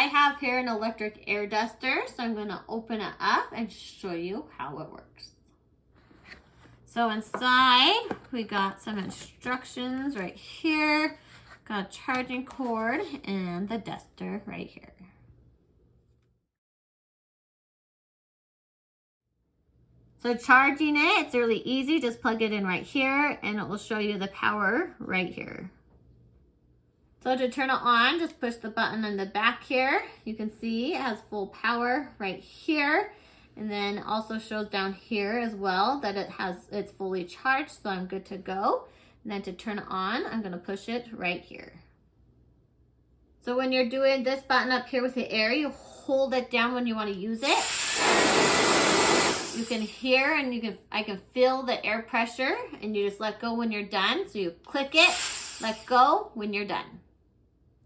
have here an electric air duster, so I'm going to open it up and show you how it works. So inside, we got some instructions right here, got a charging cord, and the duster right here. So charging it, it's really easy. Just plug it in right here, and it will show you the power right here. So to turn it on, just push the button in the back here. You can see it has full power right here. And then also shows down here as well that it's fully charged, so I'm good to go. And then to turn it on, I'm gonna push it right here. So when you're doing this button up here with the air, you hold it down when you wanna use it. You can hear and I can feel the air pressure, and you just let go when you're done. So you click it, let go when you're done.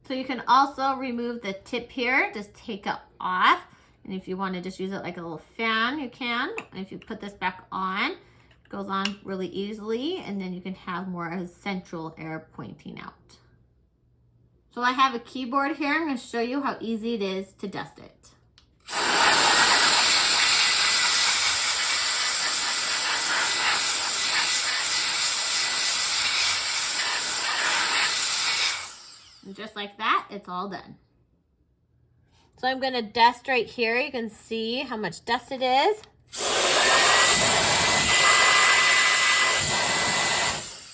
So you can also remove the tip here, just take it off. And if you want to just use it like a little fan, you can. And if you put this back on, it goes on really easily, and then you can have more of a central air pointing out. So I have a keyboard here. I'm going to show you how easy it is to dust it. And just like that, it's all done. So I'm gonna dust right here. You can see how much dust it is.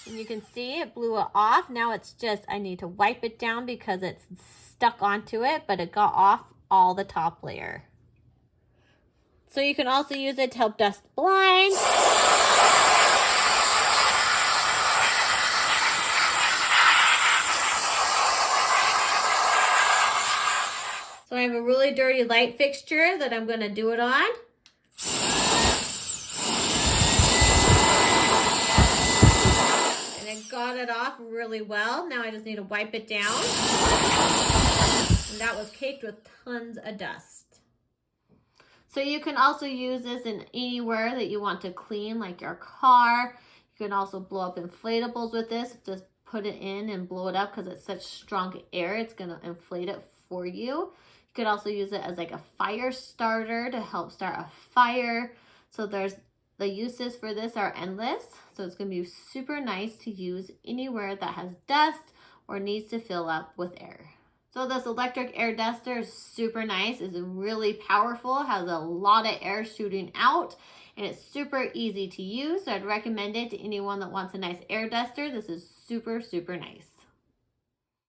And you can see it blew it off. Now it's just, I need to wipe it down because it's stuck onto it, but it got off all the top layer. So you can also use it to help dust blinds. So I have a really dirty light fixture that I'm going to do it on. And I got it off really well. Now I just need to wipe it down. And that was caked with tons of dust. So you can also use this in anywhere that you want to clean, like your car. You can also blow up inflatables with this. Just put it in and blow it up because it's such strong air. It's going to inflate it for you. You could also use it as like a fire starter to help start a fire. So the uses for this are endless. So it's going to be super nice to use anywhere that has dust or needs to fill up with air. So this electric air duster is super nice. It's really powerful, has a lot of air shooting out, and it's super easy to use. So I'd recommend it to anyone that wants a nice air duster. This is super, super nice.